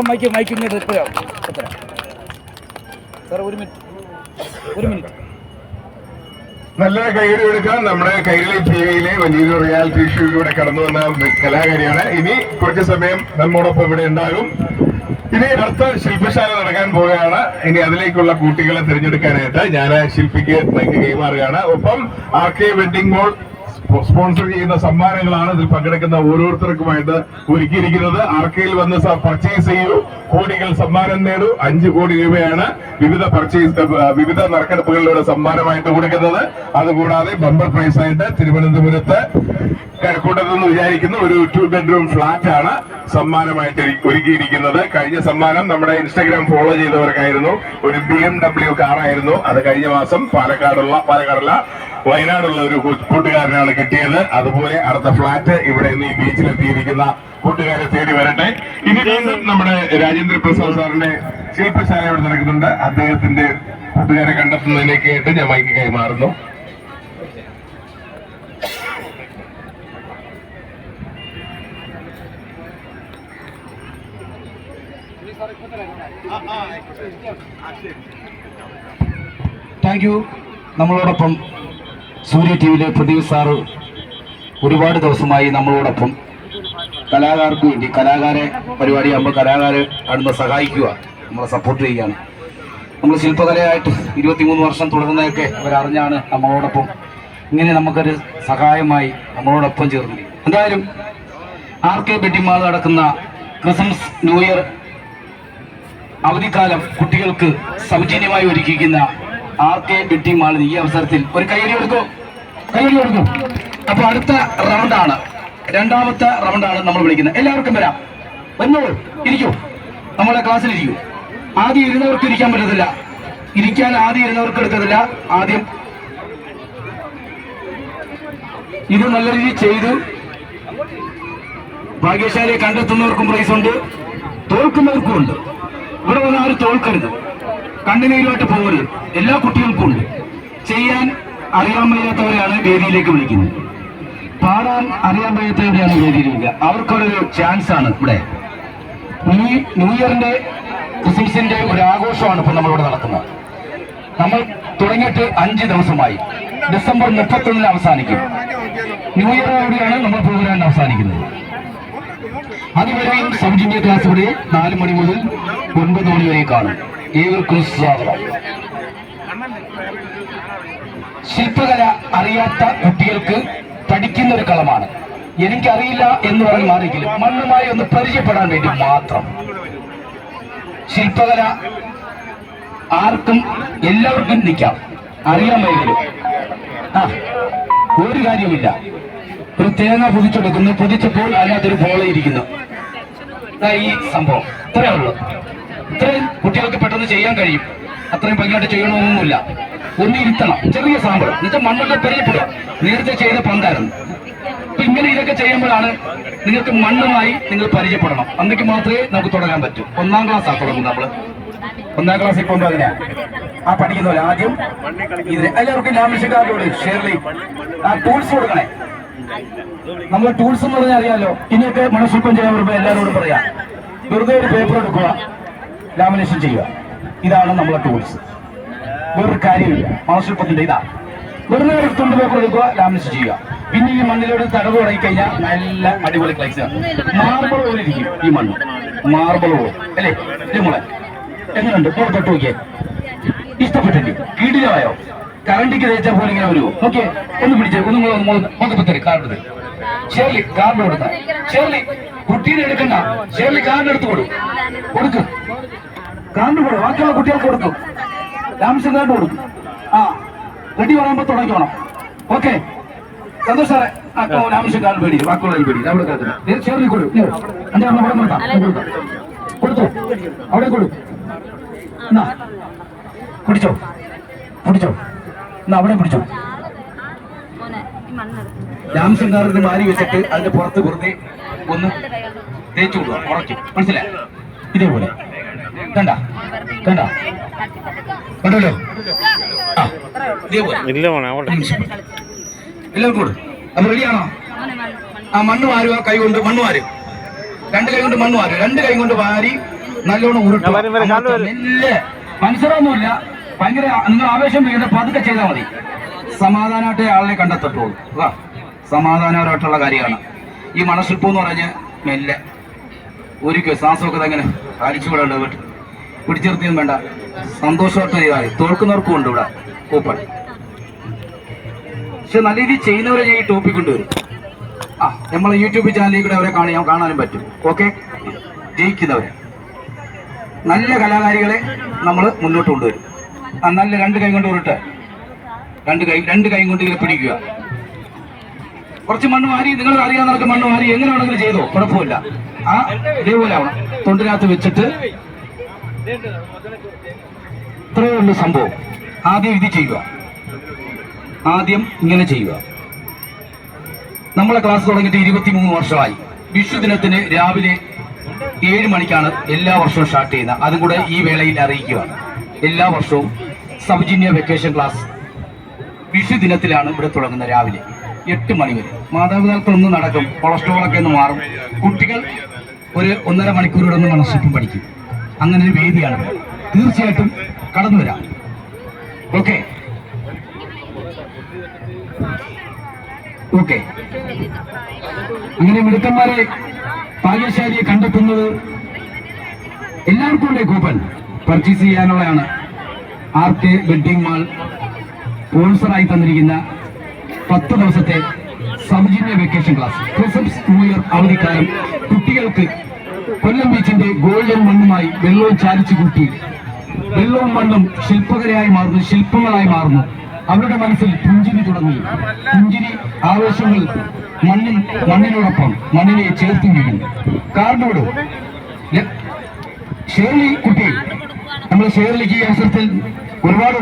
Sir മൈക്കിങ്ങനെ എപ്പോഴാണ് sir ഒരു minute നല്ല കൈയടി എടുക്കാൻ നമ്മുടെ കൈരളി ടിവിയിലെ വലിയൊരു റിയാലിറ്റി ഷോയിലൂടെ കടന്നു വന്ന കലാകാരിയാണ്. ഇനി കുറച്ച് സമയം നമ്മോടൊപ്പം ഇവിടെ ഉണ്ടാകും. ഇനി അടുത്ത ശില്പശാല നടക്കാൻ പോവുകയാണ്. ഇനി അതിലേക്കുള്ള കുട്ടികളെ തിരഞ്ഞെടുക്കാനായിട്ട് ഞാൻ ശില്പിക്ക് മൈക്ക് കൈമാറുകയാണ്. ഒപ്പം RK വെഡിങ് മോൾ സ്പോൺസർ ചെയ്യുന്ന സമ്മാനങ്ങളാണ് ഇതിൽ പങ്കെടുക്കുന്ന ഓരോരുത്തർക്കുമായിട്ട് ഒരുക്കിയിരിക്കുന്നത്. RKയിൽ വന്ന് പർച്ചേസ് ചെയ്യൂ, കോടികൾ സമ്മാനം നേടൂ. 5 കോടി രൂപയാണ് വിവിധ നറുക്കെടുപ്പുകളിലൂടെ സമ്മാനമായിട്ട് കൊടുക്കുന്നത്. അതുകൂടാതെ ബമ്പർ പ്രൈസ് ആയിട്ട് തിരുവനന്തപുരത്ത് കഴക്കൂട്ടത്തെന്ന് വിചാരിക്കുന്ന ഒരു 2 ബെഡ്റൂം ഫ്ലാറ്റ് ആണ് സമ്മാനമായിട്ട് ഒരുക്കിയിരിക്കുന്നത്. കഴിഞ്ഞ സമ്മാനം നമ്മുടെ ഇൻസ്റ്റാഗ്രാം ഫോളോ ചെയ്തവർക്കായിരുന്നു. ഒരു BMW കാറായിരുന്നു. അത് കഴിഞ്ഞ മാസം പാലക്കാടല്ല വയനാടുള്ള ഒരു കൂട്ടുകാരനാണ് കിട്ടിയത്. അതുപോലെ അടുത്ത ഫ്ലാറ്റ് ഇവിടെ നിന്ന് ഈ ബീച്ചിലെത്തിയിരിക്കുന്ന കൂട്ടുകാരെ തേടി വരട്ടെ. ഇനി വീണ്ടും നമ്മുടെ രാജേന്ദ്ര പ്രസാദ് സാറിന്റെ ശില്പശാല ഇവിടെ നടക്കുന്നുണ്ട്. അദ്ദേഹത്തിന്റെ കൂട്ടുകാരെ കണ്ടെത്തുന്നതിലേക്കായിട്ട് ഞാൻ മൈക്ക് കൈമാറുന്നു. Thank you. നമ്മളോടൊപ്പം സൂര്യ ടിവിയിലെ പ്രദീപ് സാറ് ഒരുപാട് ദിവസമായി നമ്മളോടൊപ്പം കലാകാർക്ക് വേണ്ടി കലാകാരെ പരിപാടിയാകുമ്പോൾ കലാകാരെ അടുന്ന് സഹായിക്കുക, നമ്മളെ സപ്പോർട്ട് ചെയ്യുകയാണ്. നമ്മൾ ശില്പകലയായിട്ട് 23 വർഷം തുടർന്നതൊക്കെ അവരറിഞ്ഞാണ് നമ്മളോടൊപ്പം ഇങ്ങനെ നമുക്കൊരു സഹായമായി നമ്മളോടൊപ്പം ചേർന്നു. എന്തായാലും RK വെഡിങ് മാൾ നടക്കുന്ന ക്രിസ്മസ് ന്യൂ ഇയർ അവധിക്കാലം കുട്ടികൾക്ക് സൗജന്യമായി ഒരുക്കിയിരിക്കുന്ന RK വെഡിങ് മാളിന് ഈ അവസരത്തിൽ ഒരു കൈയടി കൊടുക്കും. അപ്പൊ അടുത്ത റൗണ്ടാണ്, രണ്ടാമത്തെ റൗണ്ടാണ് നമ്മൾ വിളിക്കുന്നത്. എല്ലാവർക്കും വരാം, വന്നോളൂ, ഇരിക്കൂ, നമ്മളെ ക്ലാസ്സിലിരിക്കൂ. ആദ്യം ഇരുന്നവർക്ക് ഇരിക്കാൻ പറ്റത്തില്ല, ആദ്യം ഇരുന്നവർക്ക് എടുക്കത്തില്ല. ആദ്യം ഇത് നല്ല രീതിയിൽ ചെയ്തു ഭാഗ്യശാലിയെ കണ്ടെത്തുന്നവർക്കും പ്രൈസ് ഉണ്ട്, തോൽക്കുന്നവർക്കും ഉണ്ട്. ഇവിടെ വന്ന് ആരും തോൽക്കരുത്, കണ്ണുനീരുമായിട്ട് പോകരുത്. എല്ലാ കുട്ടികൾക്കും ഉണ്ട്. ചെയ്യാൻ അറിയാൻ വയ്യാത്തവരെയാണ് വേദിയിലേക്ക് വിളിക്കുന്നത്, പാടാൻ അറിയാൻ വയ്യാത്തവരെയാണ് വേദിയിൽ വിളിക്കുക. അവർക്കൊരു ചാൻസ് ആണ് ഇവിടെ. ഈ ന്യൂ ഇയറിന്റെ ക്രിസ്മസിന്റെ ഒരു ആഘോഷമാണ് ഇപ്പൊ നമ്മളിവിടെ നടക്കുന്നത്. നമ്മൾ തുടങ്ങിയിട്ട് 5 ദിവസമായി. ഡിസംബർ 31 അവസാനിക്കും. ന്യൂ ഇയറോടെയാണ് നമ്മൾ പ്രോഗ്രാം അവസാനിക്കുന്നത്. അതുവരെയും സൗജന്യ ക്ലാസ് ഇവിടെ 4 മണി മുതൽ 9 മണി വരെ കാണും. ഏവർക്കും സ്വാഗതം. ശില്പകല അറിയാത്ത കുട്ടികൾക്ക് പഠിക്കുന്ന ഒരു കളമാണ്. എനിക്കറിയില്ല എന്ന് പറഞ്ഞ് മാറിയെങ്കിലും മണ്ണുമായി ഒന്ന് പരിചയപ്പെടാൻ വേണ്ടി മാത്രം. ശില്പകല ആർക്കും എല്ലാവർക്കും നിൽക്കാം, അറിയാമെങ്കിലും ഒരു കാര്യമില്ല. ഒരു തേങ്ങ പൊതിച്ചെടുക്കുന്നു, പൊതിച്ചപ്പോൾ അതിനകത്തൊരു ബോള ഇരിക്കുന്നു. ഈ സംഭവം ഇത്രയേ ഉള്ളൂ. ഇത്രയും കുട്ടികൾക്ക് പെട്ടെന്ന് ചെയ്യാൻ കഴിയും. അത്രയും ഭംഗിയായിട്ട് ചെയ്യണമെന്നൊന്നുമില്ല. ഒന്ന് ഇരുത്തണം, ചെറിയ സാമ്പിൾ എന്നുവെച്ചാൽ മണ്ണൊക്കെ പരിചയപ്പെടുക. നേരത്തെ ചെയ്ത പന്തായിരുന്നു. അപ്പൊ ഇങ്ങനെ ഇതൊക്കെ ചെയ്യുമ്പോഴാണ് നിങ്ങൾക്ക് മണ്ണുമായി നിങ്ങൾ പരിചയപ്പെടണം. അന്നേക്ക് മാത്രമേ നമുക്ക് തുടങ്ങാൻ പറ്റൂ. 1ാം ക്ലാസ്സാണ് തുടങ്ങും. നമ്മള് 1ാം ക്ലാസ്സിൽ കൊണ്ടു അതിനെ പഠിക്കുന്നവരെ ആദ്യം ഇതിന് എല്ലാവർക്കും ലാമിഷക്കാരോട് ഷെയർലി ടൂൾസ് കൊടുക്കണേ. നമ്മൾ ടൂൾസ് എന്ന് പറഞ്ഞാൽ അറിയാലോ. ഇനിയൊക്കെ മണശില്പം ചെയ്യാൻ വരുമ്പോൾ എല്ലാവരോടും പറയാം, വെറുതെ ഒരു പേപ്പർ എടുക്കുക, ലാമിനേഷൻ ചെയ്യുക. ഇതാണ് നമ്മളെ ടൂൾസ്. വേറൊരു കാര്യമില്ല. മണശില്പത്തിന്റെ ഇതാണ്. വെറുതെ ഒരു തുണ്ട് പേപ്പർ എടുക്കുക, ലാമിനേഷൻ ചെയ്യുക. പിന്നെ ഈ മണ്ണിലോട് തടവ് തുടങ്ങിക്കഴിഞ്ഞാൽ നല്ല അടിപൊളി ക്ലൈസ്. മാർബിൾ പോലെ ഇരിക്കും ഈ മണ്ണ്, മാർബിൾ പോലെ അല്ലേ? നമ്മളെ എങ്ങനെയുണ്ട്? തൊട്ട് നോക്കിയേ, ഇഷ്ടപ്പെട്ടില്ലേ? കീടിലായോ? കറണ്ടിക്ക് തേച്ചാൽ പോലെ ഇങ്ങനെ വരുമോ? ഓക്കെ, ഒന്ന് പിടിച്ചേ, ഒന്ന് കാർഡ് ഷേർലി കാർഡ് കൊടുത്ത. ഷേർലി കുട്ടീനെ എടുക്കണ്ട, ഷേർലി കാർഡ് എടുത്ത് കൊടുക്കും. കാർഡ് കൊടുക്കും, ബാക്കിയുള്ള കുട്ടികൾക്ക് കൊടുക്കും. ലാമിഷൻ കാർഡ് കൊടുക്കും. റെഡി പറയുമ്പോ തുടങ്ങിക്കോണം. ഓക്കെ, സന്തോഷ് സാറേ. ലാമിഷൻ കാർഡ് പേടി, ബാക്കിയുള്ള പേടി അവിടെ ഷേർലി കൊടുത്തു. അവിടെ കൊടുക്കും. പിടിച്ചോ എന്നാ അവിടെ പിടിച്ചോ. ലാമിഷൻ കാർഡ് മാരി വെച്ചിട്ട് അതിന്റെ പുറത്ത് വെറുതെ ഒന്ന് തേച്ചു കൊടുക്കുക, ഉറക്കും. മനസ്സിലായി? ഇതേപോലെ കണ്ടല്ലോ. ഇതേപോലെ എല്ലാവർക്കും കൂടും. അപ്പൊ റെഡിയാണോ? മണ്ണ് വാരുക. കൈ കൊണ്ട് മണ്ണ് വാരും. 2 കൈ കൊണ്ട് മണ്ണ് വാരും. 2 കൈ കൊണ്ട് വാരി നല്ലോണം ഉരുട്ടുക. മെല്ലെ മനുഷ്യരൊന്നുമില്ല, ഭയങ്കര നിങ്ങൾ ആവേശം വീണ്ട പതുക്കെ ചെയ്താൽ മതി. സമാധാനമായിട്ടേ ആളിനെ കണ്ടെത്തട്ടുള്ളൂ. സമാധാനപരമായിട്ടുള്ള കാര്യമാണ് ഈ മണശില്പം എന്ന് പറഞ്ഞ്. മെല്ലെ ഒരിക്കൽ ശ്വാസമൊക്കെ എങ്ങനെ കാലിച്ചുകൂടെ പിടിച്ചിർത്തിയും വേണ്ട, സന്തോഷമായിട്ട് ചെയ്താൽ തോൽക്കുന്നവർക്കും ഉണ്ട് ഇവിടെ കൂപ്പൺ. പക്ഷെ നല്ല രീതിയിൽ ചെയ്യുന്നവരെ ഈ ടോപ്പിക് കൊണ്ടുവരും. നമ്മളെ യൂട്യൂബ് ചാനലിൽ കൂടെ അവരെ കാണാനും പറ്റും. ഓക്കെ, ജയിക്കുന്നവരെ നല്ല കലാകാരികളെ നമ്മൾ മുന്നോട്ട് കൊണ്ടുവരും. നല്ല രണ്ട് കൈ കൊണ്ട് ഉരുട്ട്, രണ്ട് കൈ കൊണ്ട് ഇങ്ങനെ പിടിക്കുക. കുറച്ച് മണ്ണ് മാറി, നിങ്ങൾ അറിയാവുന്നവർക്ക് മണ്ണ് മാറി എങ്ങനെ വേണമെങ്കിലും ചെയ്തോ, കുഴപ്പമില്ല. ഇതേപോലെ ആവണം, തൊണ്ടിനകത്ത് വെച്ചിട്ട്. ഇത്രയേ ഉള്ളൂ സംഭവം. ആദ്യം ഇത് ചെയ്യുക, ആദ്യം ഇങ്ങനെ ചെയ്യുക. നമ്മളെ ക്ലാസ് തുടങ്ങിയിട്ട് 23 വർഷമായി. വിഷു ദിനത്തിന് രാവിലെ 7 മണിക്കാണ് എല്ലാ വർഷവും സ്റ്റാർട്ട് ചെയ്യുന്നത്. അതും കൂടെ ഈ വേളയിൽ അറിയിക്കുക. എല്ലാ വർഷവും സൗജന്യ വെക്കേഷൻ ക്ലാസ് വിഷു ദിനത്തിലാണ് ഇവിടെ തുടങ്ങുന്നത്. രാവിലെ 8 മണി വരെ മാതാപിതാക്കളൊന്ന് നടക്കും, കൊളസ്ട്രോളൊക്കെ ഒന്ന് മാറും. കുട്ടികൾ ഒരു 1.5 മണിക്കൂർ ഒന്ന് മണശില്പം പഠിക്കും. അങ്ങനെ ഒരു വേദിയാണ്. തീർച്ചയായിട്ടും കടന്നു വരാം. Okay okay. അങ്ങനെ മിടുക്കന്മാരെ ഭാഗ്യശാലിയെ കണ്ടെത്തുന്നത് എല്ലാവർക്കും ഉണ്ട്. കൂപ്പൺ പർച്ചേസ് ചെയ്യാനുള്ളതാണ്. RK വെഡിങ് മാൾ സ്പോൺസറായി തന്നിരിക്കുന്ന 10 ദിവസത്തെ സൗജന്യ vacation class. Christmas new year അവധിക്കാലം കുട്ടികൾക്ക് കൊല്ലം ബീച്ചിന്റെ ഗോൾഡൻ മണ്ണുമായി വെള്ളവും ചാലിച്ചു കൂട്ടി വെള്ളവും മണ്ണും ശില്പകലയായി മാറുന്നു, ശില്പങ്ങളായി മാറുന്നു. അവരുടെ മനസ്സിൽ പുഞ്ചിരി തുടങ്ങി. പുഞ്ചിരി ആവേശങ്ങൾ മണ്ണിനോടൊപ്പം മണ്ണിനെ ചേർത്ത് വീഴും. കാർഡോട് ഷേർലി കുട്ടി, നമ്മൾ ഷേർലിക്ക് ഈ അവസരത്തിൽ ഒരുപാട്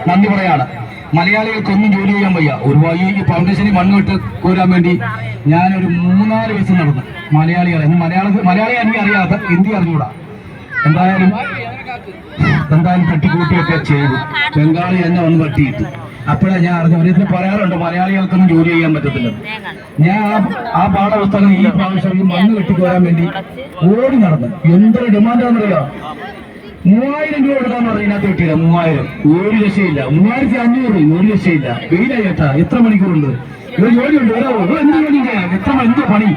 നന്ദി പറയാണ്. മലയാളികൾക്കൊന്നും ജോലി ചെയ്യാൻ വയ്യ. ഒരുപാട് ഈ ഫൗണ്ടേഷനിൽ മണ്ണ് വിട്ട് കോരാൻ വേണ്ടി ഞാനൊരു 3-4 ദിവസം നടന്നു. മലയാളികളെ മലയാളി എനിക്ക് അറിയാത്ത ഹിന്ദി അറിഞ്ഞൂടാ. എന്തായാലും തട്ടിക്കൂട്ടിയൊക്കെ ചെയ്തു. ബംഗാളി എന്നെ വന്ന് പറ്റിയിട്ടു. അപ്പോഴാണ് ഞാൻ അറിഞ്ഞു. അവരിതിന് പറയാറുണ്ട് മലയാളികൾക്കൊന്നും ജോലി ചെയ്യാൻ പറ്റത്തില്ലെന്ന്. ഞാൻ ആ പാഠപുസ്തകം ഈ പ്രാവശ്യം ഈ മണ്ണ് കെട്ടിക്കോരാൻ വേണ്ടി ഓടി നടന്നു. എന്തൊരു ഡിമാൻഡാണെന്നറിയാം. 3000 രൂപ കൊടുക്കാന്ന് പറഞ്ഞാൽ ഇതിനകത്ത് കിട്ടിയില്ല. 3000 ഒരു രക്ഷയില്ല. 3500 ഒരു രക്ഷയില്ല. വെയിലായി കേട്ടാ. എത്ര മണിക്കൂറുണ്ട് ഇവിടെ ജോലിയുണ്ട്. എന്ത് ജോലി ചെയ്യാം? എന്തോ പണി.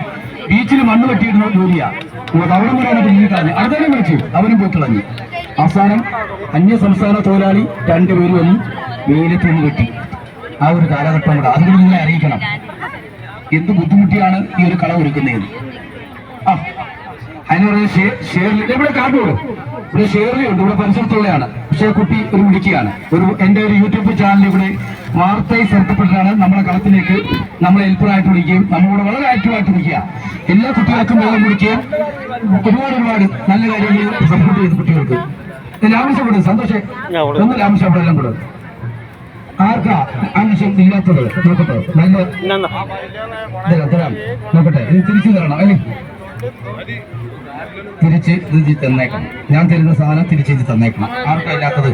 ബീച്ചിൽ മണ്ണ് കെട്ടിയിടുന്ന ജോലിയാ. അവിടെ വരാനായിട്ട് നീ കളഞ്ഞു. അടുത്തേക്ക് വിളിച്ചു, അവരും പോയി കളഞ്ഞു. അവസാനം അന്യ സംസ്ഥാന തൊഴിലാളി 2 പേര് വന്ന് വെയിലത്ത് നിന്ന് കെട്ടി. ആ ഒരു കാലഘട്ടം കൂടെ അതുകൊണ്ട് നിങ്ങളെ അറിയിക്കണം എന്ത് ബുദ്ധിമുട്ടിയാണ് ഈ ഒരു കള ഒരുക്കുന്നതെന്ന്. അതിന് പറയുന്നത് ഷേർലി. ഇവിടെ കാട്ടുകൊടും. ഇവിടെ ഷേർലി ഉണ്ട്, ഇവിടെ പരിസരത്തുള്ളതാണ്. പക്ഷേ കുട്ടി ഒരു മിടുക്കിയാണ്. എന്റെ ഒരു യൂട്യൂബ് ചാനലിൽ ഇവിടെ വാർത്തയിൽ ചേർക്കപ്പെട്ടിട്ടാണ് നമ്മളെ കളത്തിലേക്ക് നമ്മളെ ഹെൽപ്പറായിട്ട് വിളിക്കുകയും നമ്മളോട് വളരെ ആക്റ്റീവായിട്ട് വിളിക്കുക. എല്ലാ കുട്ടികൾക്കും വെള്ളം കുടിക്കുകയും ഒരുപാട് നല്ല കാര്യങ്ങൾ സപ്പോർട്ട് ചെയ്ത് കുട്ടികൾക്ക് ലാഭിച്ചപ്പെടും. സന്തോഷം ഒന്ന് ലാഭിച്ചപ്പെടെല്ലാം കൂടെ. ആർക്കാ ആവശ്യം ഇല്ലാത്തത് നോക്കട്ടെ. നല്ല തരാം, നോക്കട്ടെ. ഇത് തിരിച്ചു തരണം അല്ലേ? തിരിച്ച് ഇത് തന്നേക്കണം. ഞാൻ തരുന്ന സാധനം തിരിച്ച് തന്നേക്കണം. ആർക്കാ ഇല്ലാത്തത്?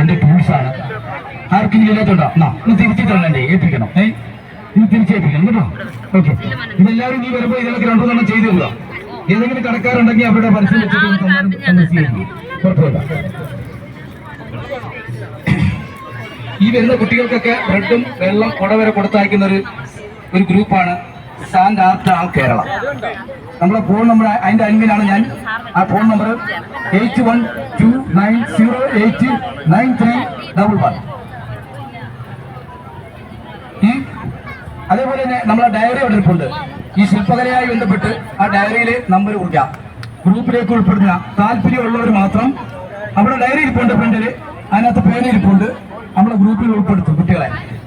എന്റെ ടൂൾസാണ്. ആർക്കെങ്കിലും ഇല്ലാത്തോണ്ടോ? ഒന്ന് തിരിച്ചു തരണം, ഏൽപ്പിക്കണം. ഇത് തിരിച്ചേൽപ്പിക്കണം കേട്ടോ. ഓക്കെ, ഇതെല്ലാവരും നീ വരുമ്പോ ഇതിനൊക്കെ 2-3 ചെയ്തു തരിക. ഏതെങ്കിലും കടക്കാരുണ്ടെങ്കിൽ അവരുടെ പരസ്യം വെച്ചിട്ട് കുഴപ്പമില്ല. ഈ വരുന്ന കുട്ടികൾക്കൊക്കെ ബ്രെഡും വെള്ളം കുടവരെ കൊടുത്തയക്കുന്ന ഒരു ഗ്രൂപ്പാണ് സാൻഡ് ആർട്ട് കേരള. നമ്മളെ ഫോൺ നമ്പർ അതിന്റെ അൻപിലാണ് ഞാൻ. ആ ഫോൺ നമ്പർ 8129089311. അതേപോലെ തന്നെ നമ്മളെ ഡയറി അവിടെ ഇരിപ്പുണ്ട്. ഈ ശില്പകലയായി ബന്ധപ്പെട്ട് ആ ഡയറിയിൽ നമ്പർ കുറിക്കാം. ഗ്രൂപ്പിലേക്ക് ഉൾപ്പെടുന്ന താല്പര്യമുള്ളവർ മാത്രം അവിടെ ഡയറി ഇരിപ്പുണ്ട്. ഫ്രണ്ടില് അതിനകത്ത് പേര് ഇരിപ്പുണ്ട്. നമ്മളെ ഗ്രൂപ്പിൽ ഉൾപ്പെടുത്തും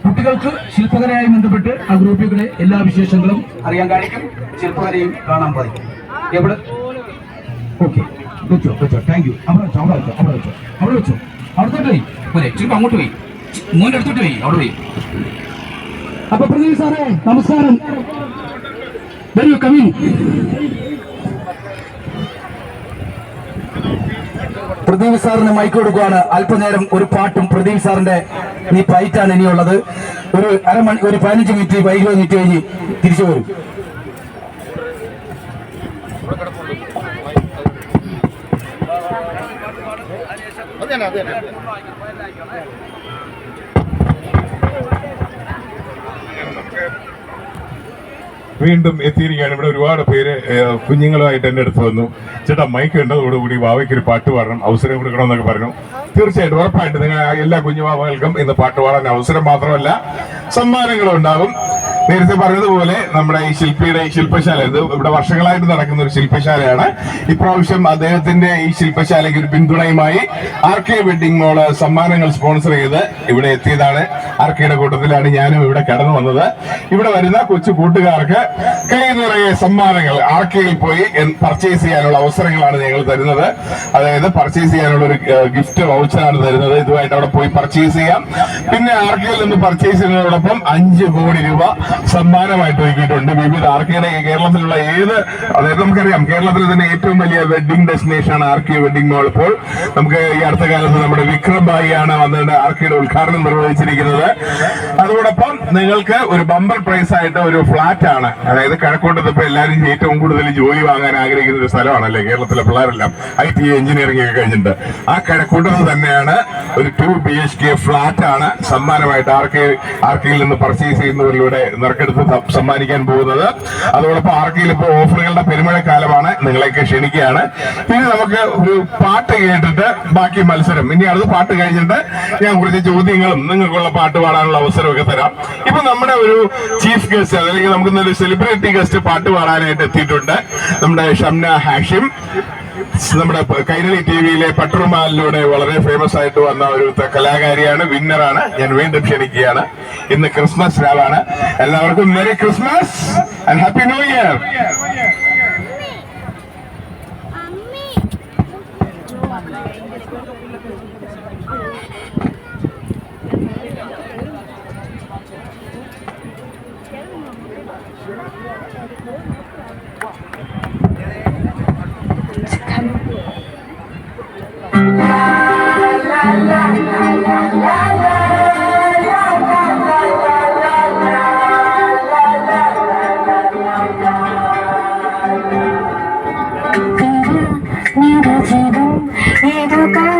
കുട്ടികൾക്ക് ശില്പകലയായി ബന്ധപ്പെട്ട് ആ ഗ്രൂപ്പിൽ കൂടെ എല്ലാ വിശേഷങ്ങളും അറിയാൻ കാണിക്കും. ശില്പകലയും കാണാൻ സാധിക്കും. എവിടെ? ഓക്കെ, വെച്ചോ. Thank you. അവിടെ വെച്ചോ. അവിടത്തോട്ട് പോയി പോലെ ചുരുക്കം അങ്ങോട്ട് പോയി. മോൻ്റെ അടുത്തോട്ട് പോയി. അവിടെ പോയി. അപ്പൊ പ്രദീപ് സാറേ നമസ്കാരം. വരൂ, കവിൻ. പ്രദീപ് സാറിന് മൈക്ക് കൊടുക്കുകയാണ്. അല്പനേരം ഒരു പാട്ടും പ്രദീപ് സാറിന്റെ ഈ ഫൈറ്റാണ് ഇനിയുള്ളത്. ഒരു 15 മിനിറ്റ് 20 മിനിറ്റ് കഴിഞ്ഞ് തിരിച്ചു വരും. വീണ്ടും എത്തിയിരിക്കുകയാണ്. ഇവിടെ ഒരുപാട് പേര് കുഞ്ഞുങ്ങളുമായിട്ട് എന്റെ അടുത്ത് വന്നു. ചേട്ടാ മൈക്ക് ഉണ്ടതോടുകൂടി വാവയ്ക്ക് ഒരു പാട്ട് പാടണം, അവസരം കൊടുക്കണമെന്നൊക്കെ പറഞ്ഞു. തീർച്ചയായിട്ടും ഉറപ്പായിട്ട് നിങ്ങൾ എല്ലാ കുഞ്ഞുവാവകൾക്കും ഇന്ന് പാട്ട് പാടാൻ അവസരം മാത്രമല്ല സമ്മാനങ്ങളും ഉണ്ടാകും. നേരത്തെ പറഞ്ഞതുപോലെ നമ്മുടെ ഈ ശില്പിയുടെ ഈ ശില്പശാല, ഇത് ഇവിടെ വർഷങ്ങളായിട്ട് നടക്കുന്ന ഒരു ശില്പശാലയാണ്. ഇപ്രാവശ്യം അദ്ദേഹത്തിന്റെ ഈ ശില്പശാലയ്ക്ക് ഒരു പിന്തുണയുമായി RK വെഡിങ് മോള് സമ്മാനങ്ങൾ സ്പോൺസർ ചെയ്ത് ഇവിടെ എത്തിയതാണ്. RKയുടെ കൂട്ടത്തിലാണ് ഞാനും ഇവിടെ കടന്നു വന്നത്. ഇവിടെ വരുന്ന കൊച്ചു കൂട്ടുകാർക്ക് കൈ നിറയെ സമ്മാനങ്ങൾ RKയിൽ പോയി പർച്ചേസ് ചെയ്യാനുള്ള അവസരങ്ങളാണ് ഞങ്ങൾ തരുന്നത്. അതായത് പർച്ചേസ് ചെയ്യാനുള്ള ഒരു ഗിഫ്റ്റ് വൗച്ചറാണ് തരുന്നത്. ഇതുമായിട്ട് അവിടെ പോയി പർച്ചേസ് ചെയ്യാം. പിന്നെ RKയിൽ നിന്ന് പർച്ചേസ് ചെയ്യുന്നതോടൊപ്പം 5 കോടി രൂപ സമ്മാനമായിട്ട് ഒരുക്കിയിട്ടുണ്ട്. വിവിധ RKയുടെ കേരളത്തിലുള്ള അതായത് നമുക്കറിയാം കേരളത്തിൽ തന്നെ ഏറ്റവും വലിയ വെഡിങ് ഡെസ്റ്റിനേഷൻ ആണ് RK വെഡിങ് മോൾ. ഇപ്പോൾ നമുക്ക് ഈ അടുത്ത കാലത്ത് നമ്മുടെ വിക്രം ഭായി ആണ് വന്നിട്ട് RKയുടെ ഉദ്ഘാടനം നിർവഹിച്ചിരിക്കുന്നത്. അതോടൊപ്പം നിങ്ങൾക്ക് ഒരു ബമ്പർ പ്രൈസ് ആയിട്ട് ഒരു ഫ്ലാറ്റ് ആണ്. അതായത് കഴക്കൂട്ടത്ത് ഇപ്പൊ എല്ലാവരും ഏറ്റവും കൂടുതൽ ജോലി വാങ്ങാൻ ആഗ്രഹിക്കുന്ന ഒരു സ്ഥലമാണല്ലേ കേരളത്തിലെ പിള്ളേരെല്ലാം IT എഞ്ചിനീയറിംഗ് ഒക്കെ കഴിഞ്ഞിട്ട്. ആ കഴക്കൂട്ടത്ത് തന്നെയാണ് ഒരു 2 BHK ഫ്ലാറ്റ് ആണ് സമ്മാനമായിട്ട് RKയിൽ നിന്ന് പർച്ചേസ് ചെയ്യുന്നവരിലൂടെ നറുക്കെടുത്ത് സമ്മാനിക്കാൻ പോകുന്നത്. അതോടൊപ്പം RKയിൽ ഇപ്പോൾ ഓഫറുകളുടെ പെരുമഴക്കാലമാണ്, നിങ്ങളെയൊക്കെ ക്ഷണിക്കുകയാണ്. ഇനി നമുക്ക് ഒരു പാട്ട് കേട്ടിട്ട് ബാക്കി മത്സരം. ഇനി അടുത്ത പാട്ട് കഴിഞ്ഞിട്ട് ഞാൻ കുറച്ച് ചോദ്യങ്ങളും നിങ്ങൾക്കുള്ള പാട്ട് പാടാനുള്ള അവസരമൊക്കെ തരാം. ഇപ്പൊ നമ്മുടെ ഒരു ചീഫ് ഗസ്റ്റ് അല്ലെങ്കിൽ നമുക്കൊന്നൊരു സെലിബ്രിറ്റി ഗസ്റ്റ് പാട്ട് പാടാനായിട്ട് എത്തിയിട്ടുണ്ട്. നമ്മുടെ ഷംന ഹാഷിം, നമ്മുടെ കൈരളി TVയിലെ പട്ടുറുമാലിലൂടെ വളരെ ഫേമസ് ആയിട്ട് വന്ന ഒരു കലാകാരിയാണ്, വിന്നറാണ്. ഞാൻ വീണ്ടും ക്ഷണിക്കുകയാണ്. ഇന്ന് ക്രിസ്മസ് രാവാണ്. എല്ലാവർക്കും merry Christmas and happy new year.